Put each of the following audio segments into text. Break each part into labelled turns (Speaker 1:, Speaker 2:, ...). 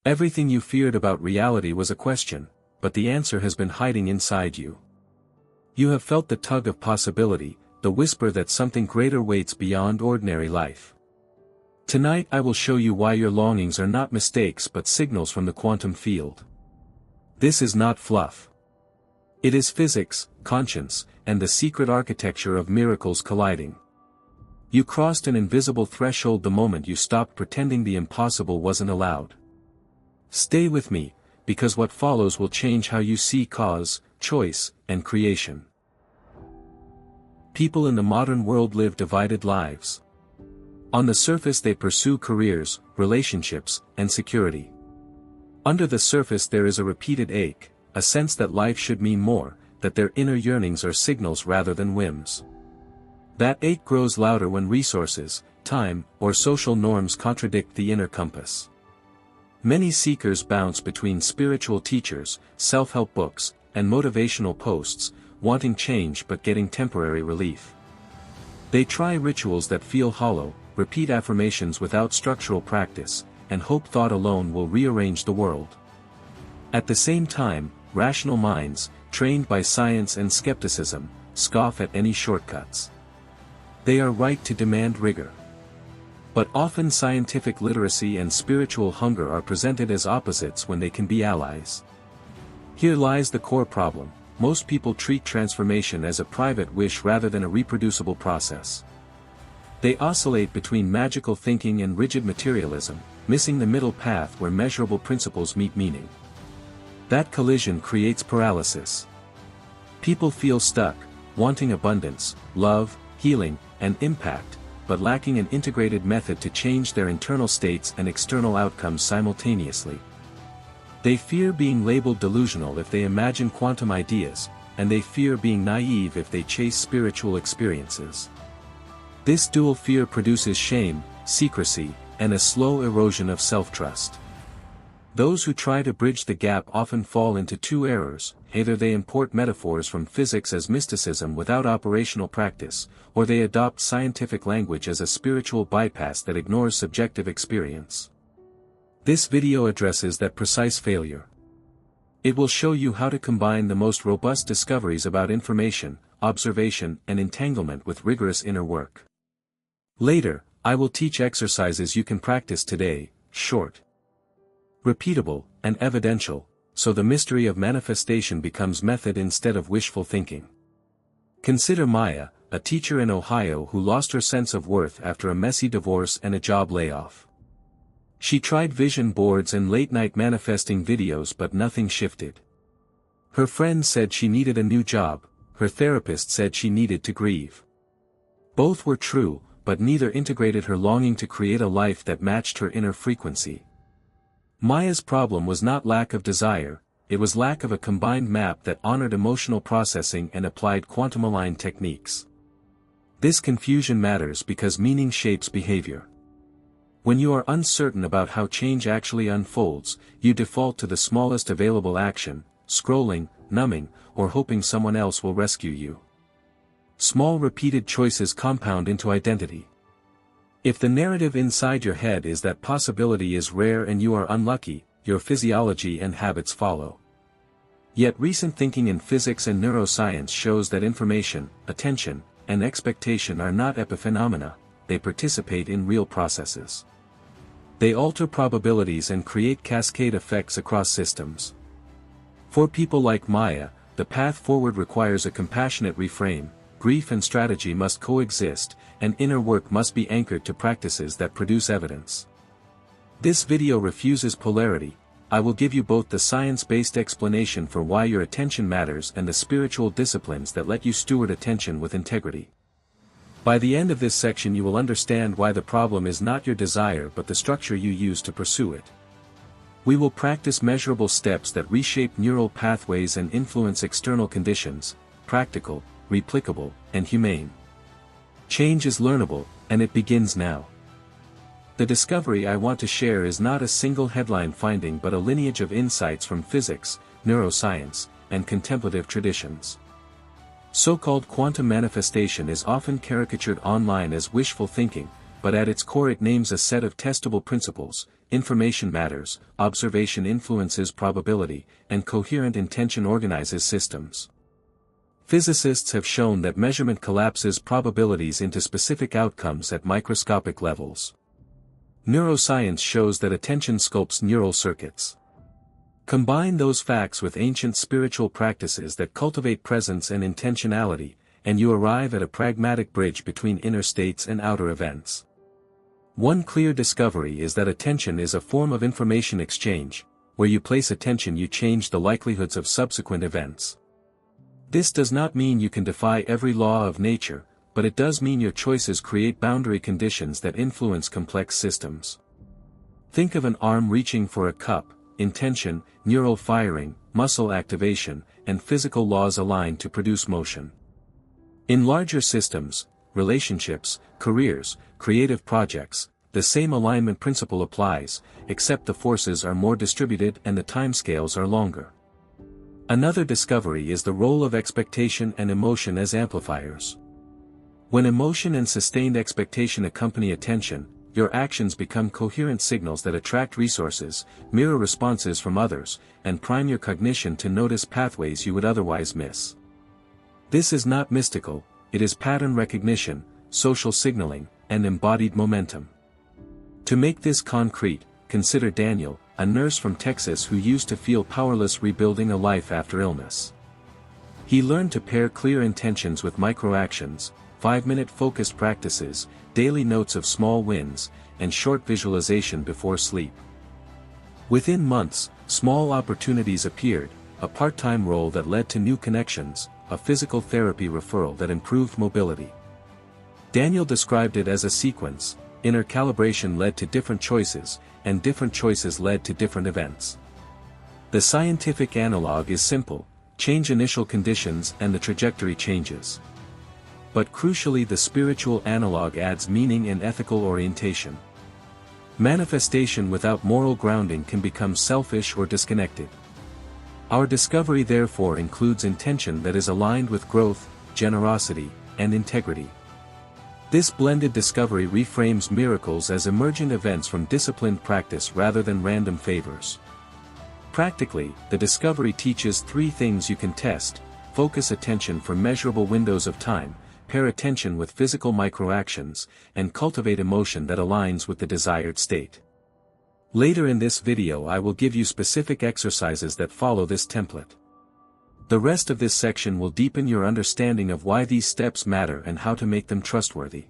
Speaker 1: Everything you feared about reality was a question, but the answer has been hiding inside you. You have felt the tug of possibility, the whisper that something greater waits beyond ordinary life. Tonight I will show you why your longings are not mistakes but signals from the quantum field. This is not fluff. It is physics, conscience, and the secret architecture of miracles colliding. You crossed an invisible threshold the moment you stopped pretending the impossible wasn't allowed. Stay with me, because what follows will change how you see cause, choice, and creation. People in the modern world live divided lives. On the surface they pursue careers, relationships, and security. Under the surface there is a repeated ache, a sense that life should mean more, that their inner yearnings are signals rather than whims. That ache grows louder when resources, time, or social norms contradict the inner compass. Many seekers bounce between spiritual teachers, self-help books, and motivational posts, wanting change but getting temporary relief. They try rituals that feel hollow, repeat affirmations without structural practice, and hope thought alone will rearrange the world. At the same time, rational minds, trained by science and skepticism, scoff at any shortcuts. They are right to demand rigor. But often scientific literacy and spiritual hunger are presented as opposites when they can be allies. Here lies the core problem: most people treat transformation as a private wish rather than a reproducible process. They oscillate between magical thinking and rigid materialism, missing the middle path where measurable principles meet meaning. That collision creates paralysis. People feel stuck, wanting abundance, love, healing, and impact, but lacking an integrated method to change their internal states and external outcomes simultaneously. They fear being labeled delusional if they imagine quantum ideas, and they fear being naive if they chase spiritual experiences. This dual fear produces shame, secrecy, and a slow erosion of self-trust. Those who try to bridge the gap often fall into two errors: either they import metaphors from physics as mysticism without operational practice, or they adopt scientific language as a spiritual bypass that ignores subjective experience. This video addresses that precise failure. It will show you how to combine the most robust discoveries about information, observation, and entanglement with rigorous inner work. Later, I will teach exercises you can practice today, short, repeatable, and evidential, so the mystery of manifestation becomes method instead of wishful thinking. Consider Maya, a teacher in Ohio who lost her sense of worth after a messy divorce and a job layoff. She tried vision boards and late-night manifesting videos but nothing shifted. Her friends said she needed a new job, her therapist said she needed to grieve. Both were true, but neither integrated her longing to create a life that matched her inner frequency. Maya's problem was not lack of desire, it was lack of a combined map that honored emotional processing and applied quantum-aligned techniques. This confusion matters because meaning shapes behavior. When you are uncertain about how change actually unfolds, you default to the smallest available action: scrolling, numbing, or hoping someone else will rescue you. Small repeated choices compound into identity. If the narrative inside your head is that possibility is rare and you are unlucky, your physiology and habits follow. Yet recent thinking in physics and neuroscience shows that information, attention, and expectation are not epiphenomena, they participate in real processes. They alter probabilities and create cascade effects across systems. For people like Maya, the path forward requires a compassionate reframe. Grief and strategy must coexist, and inner work must be anchored to practices that produce evidence. This video refuses polarity. I will give you both the science-based explanation for why your attention matters and the spiritual disciplines that let you steward attention with integrity. By the end of this section you will understand why the problem is not your desire but the structure you use to pursue it. We will practice measurable steps that reshape neural pathways and influence external conditions: practical, replicable, and humane. Change is learnable, and it begins now. The discovery I want to share is not a single headline finding but a lineage of insights from physics, neuroscience, and contemplative traditions. So-called quantum manifestation is often caricatured online as wishful thinking, but at its core it names a set of testable principles: information matters, observation influences probability, and coherent intention organizes systems. Physicists have shown that measurement collapses probabilities into specific outcomes at microscopic levels. Neuroscience shows that attention sculpts neural circuits. Combine those facts with ancient spiritual practices that cultivate presence and intentionality, and you arrive at a pragmatic bridge between inner states and outer events. One clear discovery is that attention is a form of information exchange. Where you place attention, you change the likelihoods of subsequent events. This does not mean you can defy every law of nature, but it does mean your choices create boundary conditions that influence complex systems. Think of an arm reaching for a cup. Intention, neural firing, muscle activation, and physical laws align to produce motion. In larger systems, relationships, careers, creative projects, the same alignment principle applies, except the forces are more distributed and the timescales are longer. Another discovery is the role of expectation and emotion as amplifiers. When emotion and sustained expectation accompany attention, your actions become coherent signals that attract resources, mirror responses from others, and prime your cognition to notice pathways you would otherwise miss. This is not mystical, it is pattern recognition, social signaling, and embodied momentum. To make this concrete, consider Daniel, a nurse from Texas who used to feel powerless rebuilding a life after illness. He learned to pair clear intentions with microactions, 5-minute focused practices, daily notes of small wins, and short visualization before sleep. Within months, small opportunities appeared, a part-time role that led to new connections, a physical therapy referral that improved mobility. Daniel described it as a sequence. Inner calibration led to different choices, and different choices led to different events. The scientific analog is simple: change initial conditions and the trajectory changes. But crucially, the spiritual analog adds meaning and ethical orientation. Manifestation without moral grounding can become selfish or disconnected. Our discovery therefore includes intention that is aligned with growth, generosity, and integrity. This blended discovery reframes miracles as emergent events from disciplined practice rather than random favors. Practically, the discovery teaches 3 things you can test: focus attention for measurable windows of time, pair attention with physical microactions, and cultivate emotion that aligns with the desired state. Later in this video I will give you specific exercises that follow this template. The rest of this section will deepen your understanding of why these steps matter and how to make them trustworthy.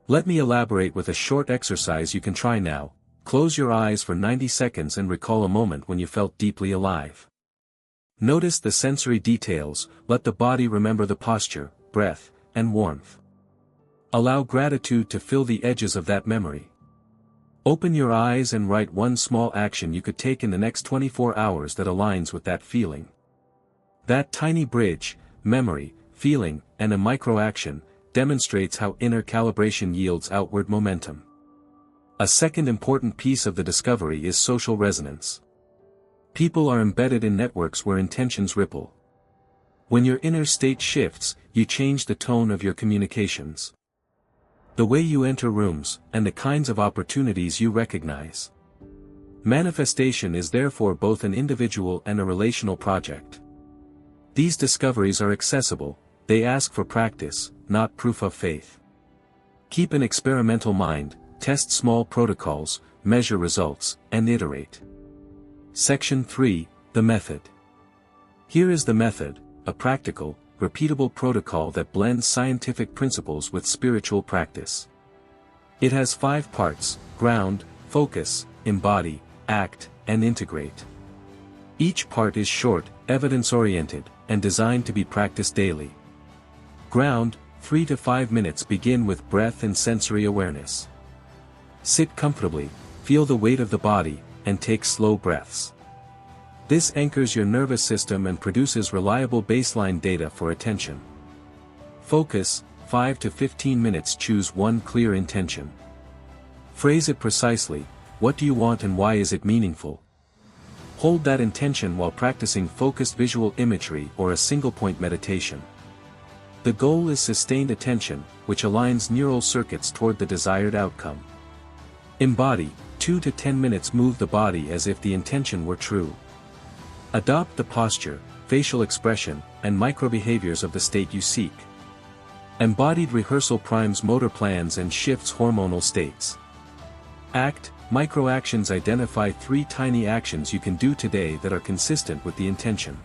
Speaker 1: Let me elaborate with a short exercise you can try now. Close your eyes for 90 seconds and recall a moment when you felt deeply alive. Notice the sensory details, let the body remember the posture, breath, and warmth. Allow gratitude to fill the edges of that memory. Open your eyes and write one small action you could take in the next 24 hours that aligns with that feeling. That tiny bridge, memory, feeling, and a microaction, demonstrates how inner calibration yields outward momentum. A second important piece of the discovery is social resonance. People are embedded in networks where intentions ripple. When your inner state shifts, you change the tone of your communications. The way you enter rooms, and the kinds of opportunities you recognize. Manifestation is therefore both an individual and a relational project. These discoveries are accessible, they ask for practice, not proof of faith. Keep an experimental mind, test small protocols, measure results, and iterate. Section 3, The Method. Here is the method, a practical, repeatable protocol that blends scientific principles with spiritual practice. It has 5 parts: ground, focus, embody, act, and integrate. Each part is short, evidence-oriented, and designed to be practiced daily. Ground, 3 to 5 minutes. Begin with breath and sensory awareness. Sit comfortably, feel the weight of the body, and take slow breaths. This anchors your nervous system and produces reliable baseline data for attention. Focus, 5 to 15 minutes. Choose one clear intention. Phrase it precisely: what do you want and why is it meaningful? Hold that intention while practicing focused visual imagery or a single-point meditation. The goal is sustained attention, which aligns neural circuits toward the desired outcome. Embody, 2 to 10 minutes move the body as if the intention were true. Adopt the posture, facial expression, and microbehaviors of the state you seek. Embodied rehearsal primes motor plans and shifts hormonal states. Act, microactions identify 3 tiny actions you can do today that are consistent with the intention.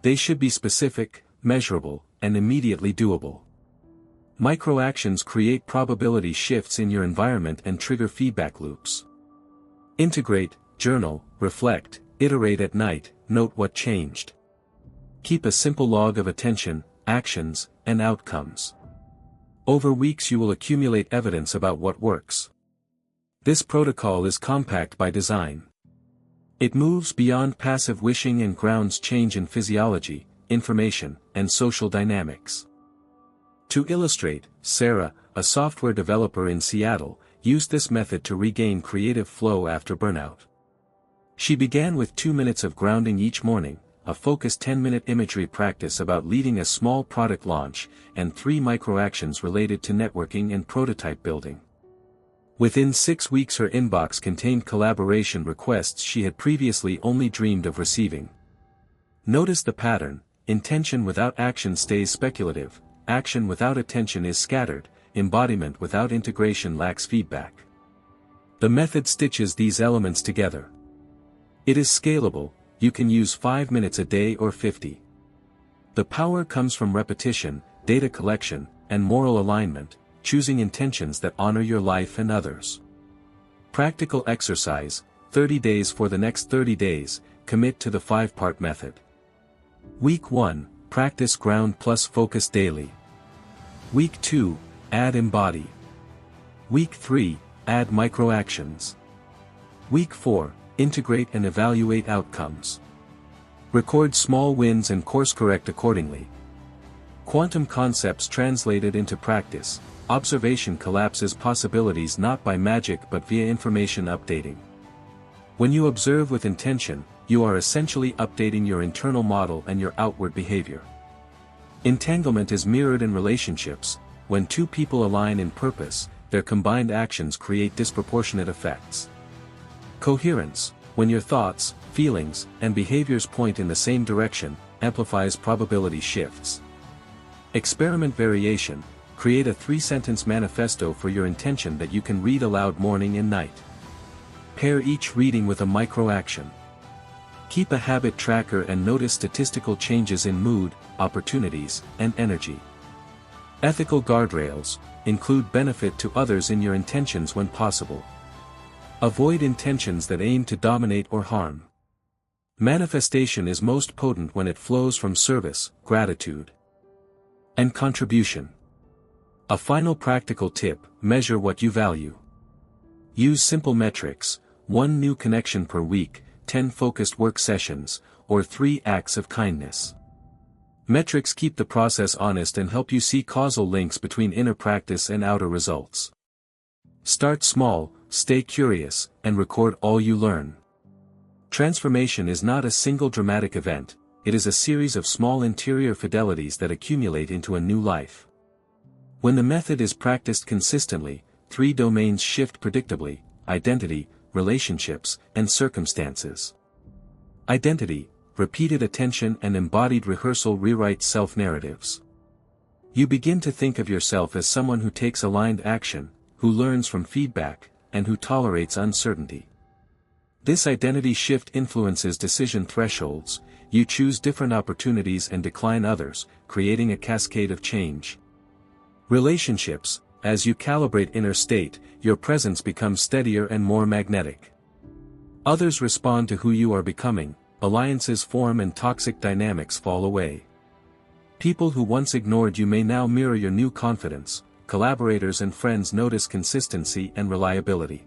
Speaker 1: They should be specific, measurable, and immediately doable. Microactions create probability shifts in your environment and trigger feedback loops. Integrate, journal, reflect, iterate at night, note what changed. Keep a simple log of attention, actions, and outcomes. Over weeks you will accumulate evidence about what works. This protocol is compact by design. It moves beyond passive wishing and grounds change in physiology, information, and social dynamics. To illustrate, Sarah, a software developer in Seattle, used this method to regain creative flow after burnout. She began with 2 minutes of grounding each morning, a focused 10-minute imagery practice about leading a small product launch, and 3 microactions related to networking and prototype building. Within 6 weeks her inbox contained collaboration requests she had previously only dreamed of receiving. Notice the pattern: intention without action stays speculative, action without attention is scattered, embodiment without integration lacks feedback. The method stitches these elements together. It is scalable, you can use 5 minutes a day or 50. The power comes from repetition, data collection, and moral alignment, choosing intentions that honor your life and others. Practical exercise: 30 days. For the next 30 days, commit to the 5-part method. Week 1, practice ground plus focus daily. Week 2, add embody. Week 3, add microactions. Week 4, integrate and evaluate outcomes. Record small wins and course correct accordingly. Quantum concepts translated into practice: observation collapses possibilities not by magic but via information updating. When you observe with intention, you are essentially updating your internal model and your outward behavior. Entanglement is mirrored in relationships: when 2 people align in purpose, their combined actions create disproportionate effects. Coherence: when your thoughts, feelings, and behaviors point in the same direction, amplifies probability shifts. Experiment variation: create a 3-sentence manifesto for your intention that you can read aloud morning and night. Pair each reading with a microaction. Keep a habit tracker and notice statistical changes in mood, opportunities, and energy. Ethical guardrails: include benefit to others in your intentions when possible. Avoid intentions that aim to dominate or harm. Manifestation is most potent when it flows from service, gratitude, and contribution. A final practical tip: measure what you value. Use simple metrics: 1 new connection per week, 10 focused work sessions, or 3 acts of kindness. Metrics keep the process honest and help you see causal links between inner practice and outer results. Start small, stay curious, and record all you learn. Transformation is not a single dramatic event, it is a series of small interior fidelities that accumulate into a new life. When the method is practiced consistently, 3 domains shift predictably: identity, relationships, and circumstances. Identity: repeated attention and embodied rehearsal rewrite self-narratives. You begin to think of yourself as someone who takes aligned action, who learns from feedback, and who tolerates uncertainty. This identity shift influences decision thresholds: you choose different opportunities and decline others, creating a cascade of change. Relationships: as you calibrate inner state, your presence becomes steadier and more magnetic. Others respond to who you are becoming, alliances form and toxic dynamics fall away. People who once ignored you may now mirror your new confidence, collaborators and friends notice consistency and reliability.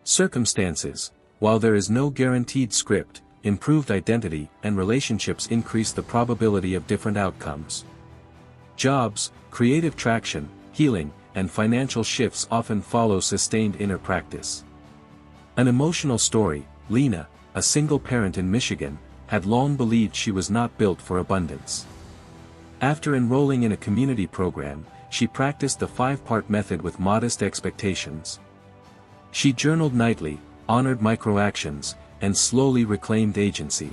Speaker 1: Circumstances: while there is no guaranteed script, improved identity and relationships increase the probability of different outcomes. Jobs: creative traction, healing, and financial shifts often follow sustained inner practice. An emotional story: Lena, a single parent in Michigan, had long believed she was not built for abundance. After enrolling in a community program, she practiced the 5-part method with modest expectations. She journaled nightly, honored microactions, and slowly reclaimed agency.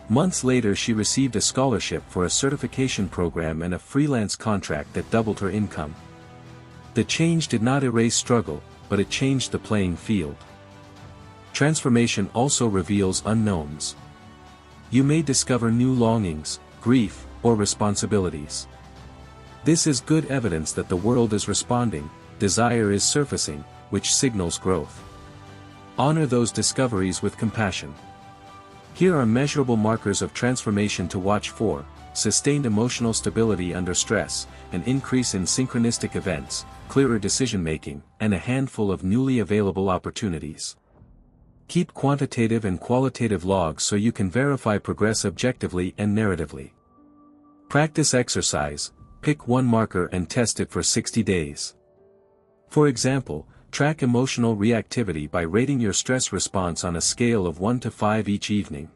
Speaker 1: Months later she received a scholarship for a certification program and a freelance contract that doubled her income. The change did not erase struggle, but it changed the playing field. Transformation also reveals unknowns. You may discover new longings, grief, or responsibilities. This is good evidence that the world is responding, desire is surfacing, which signals growth. Honor those discoveries with compassion. Here are measurable markers of transformation to watch for: sustained emotional stability under stress, an increase in synchronistic events, clearer decision-making, and a handful of newly available opportunities. Keep quantitative and qualitative logs so you can verify progress objectively and narratively. Practice exercise: pick one marker and test it for 60 days. For example, track emotional reactivity by rating your stress response on a scale of 1 to 5 each evening.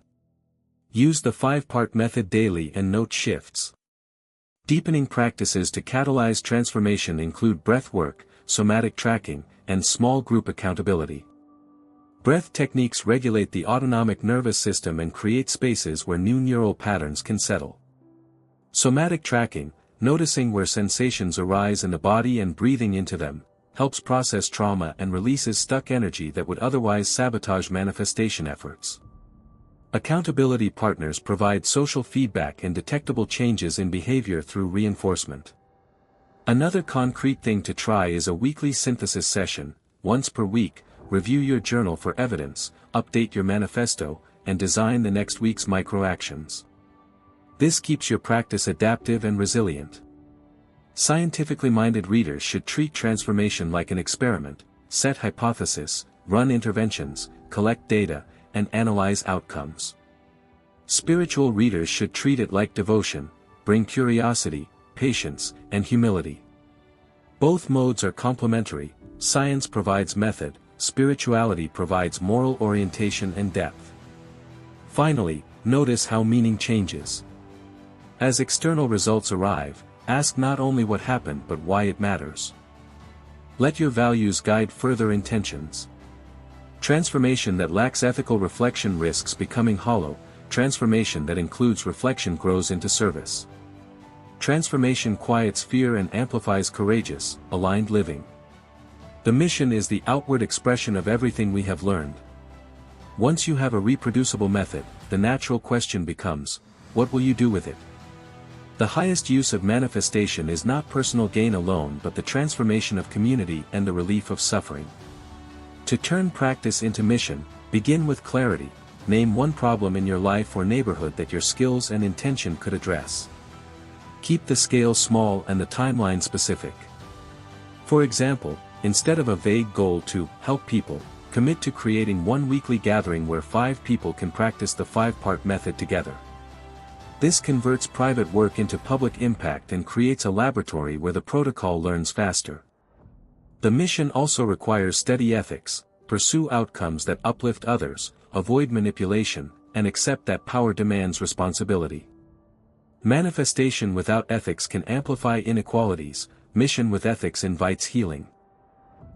Speaker 1: Use the 5-part method daily and note shifts. Deepening practices to catalyze transformation include breath work, somatic tracking, and small group accountability. Breath techniques regulate the autonomic nervous system and create spaces where new neural patterns can settle. Somatic tracking, noticing where sensations arise in the body and breathing into them, helps process trauma and releases stuck energy that would otherwise sabotage manifestation efforts. Accountability partners provide social feedback and detectable changes in behavior through reinforcement. Another concrete thing to try is a weekly synthesis session. Once per week, review your journal for evidence, update your manifesto, and design the next week's microactions. This keeps your practice adaptive and resilient. Scientifically minded readers should treat transformation like an experiment: set hypotheses, run interventions, collect data, and analyze outcomes. Spiritual readers should treat it like devotion: bring curiosity, patience, and humility. Both modes are complementary. Science provides method, spirituality provides moral orientation and depth. Finally, notice how meaning changes. As external results arrive, ask not only what happened but why it matters. Let your values guide further intentions. Transformation that lacks ethical reflection risks becoming hollow. Transformation that includes reflection grows into service. Transformation quiets fear and amplifies courageous, aligned living. The mission is the outward expression of everything we have learned. Once you have a reproducible method, the natural question becomes, what will you do with it? The highest use of manifestation is not personal gain alone but the transformation of community and the relief of suffering. To turn practice into mission, begin with clarity. Name one problem in your life or neighborhood that your skills and intention could address. Keep the scale small and the timeline specific. For example, instead of a vague goal to help people, commit to creating one weekly gathering where 5 people can practice the 5-part method together. This converts private work into public impact and creates a laboratory where the protocol learns faster. The mission also requires steady ethics: pursue outcomes that uplift others, avoid manipulation, and accept that power demands responsibility. Manifestation without ethics can amplify inequalities. Mission with ethics invites healing.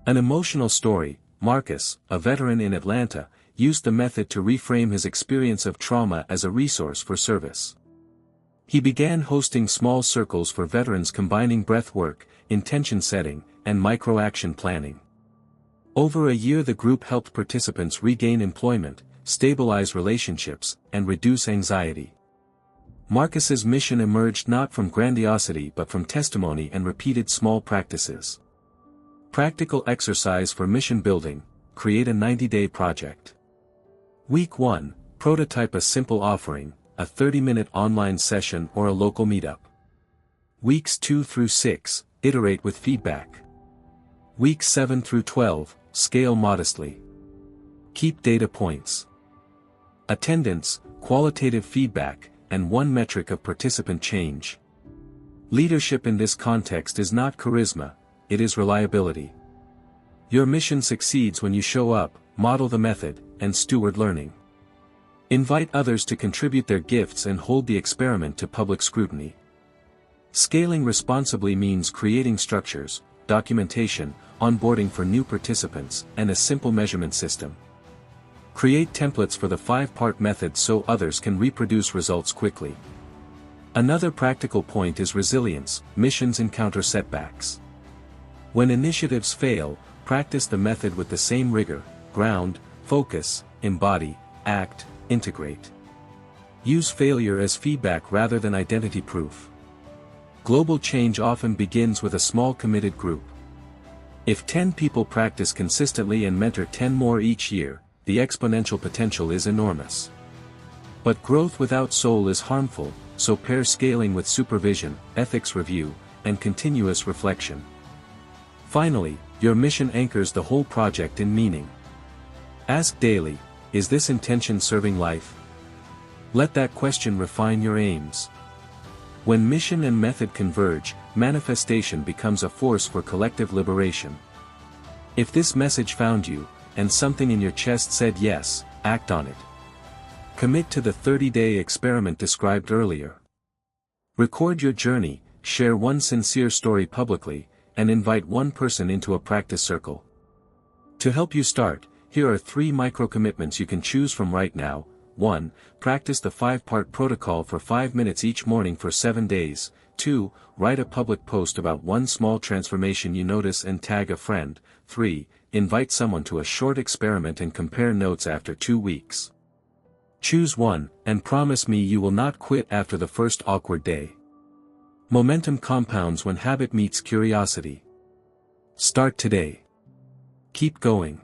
Speaker 1: An emotional story: Marcus, a veteran in Atlanta, used the method to reframe his experience of trauma as a resource for service. He began hosting small circles for veterans combining breath work, intention setting, and micro-action planning. Over a year the group helped participants regain employment, stabilize relationships, and reduce anxiety. Marcus's mission emerged not from grandiosity but from testimony and repeated small practices. Practical exercise for mission building: create a 90-day project. Week 1, prototype a simple offering, a 30-minute online session or a local meetup. Weeks 2 through 6, iterate with feedback. Weeks 7 through 12, scale modestly. Keep data points. Attendance, qualitative feedback, and one metric of participant change. Leadership in this context is not charisma, it is reliability. Your mission succeeds when you show up, model the method, and steward learning. Invite others to contribute their gifts and hold the experiment to public scrutiny. Scaling responsibly means creating structures, documentation, onboarding for new participants, and a simple measurement system. Create templates for the 5-part method so others can reproduce results quickly. Another practical point is resilience. Missions encounter setbacks. When initiatives fail, practice the method with the same rigor: ground, focus, embody, act, integrate. Use failure as feedback rather than identity proof. Global change often begins with a small committed group. If 10 people practice consistently and mentor 10 more each year, the exponential potential is enormous. But growth without soul is harmful, so pair scaling with supervision, ethics review, and continuous reflection. Finally, your mission anchors the whole project in meaning. Ask daily, is this intention serving life? Let that question refine your aims. When mission and method converge, manifestation becomes a force for collective liberation. If this message found you, and something in your chest said yes, act on it. Commit to the 30-day experiment described earlier. Record your journey, share one sincere story publicly, and invite one person into a practice circle. To help you start, here are 3 micro-commitments you can choose from right now. 1. Practice the 5-part protocol for 5 minutes each morning for 7 days. 2. Write a public post about one small transformation you notice and tag a friend. 3. Invite someone to a short experiment and compare notes after 2 weeks. Choose one, and promise me you will not quit after the first awkward day. Momentum compounds when habit meets curiosity. Start today. Keep going.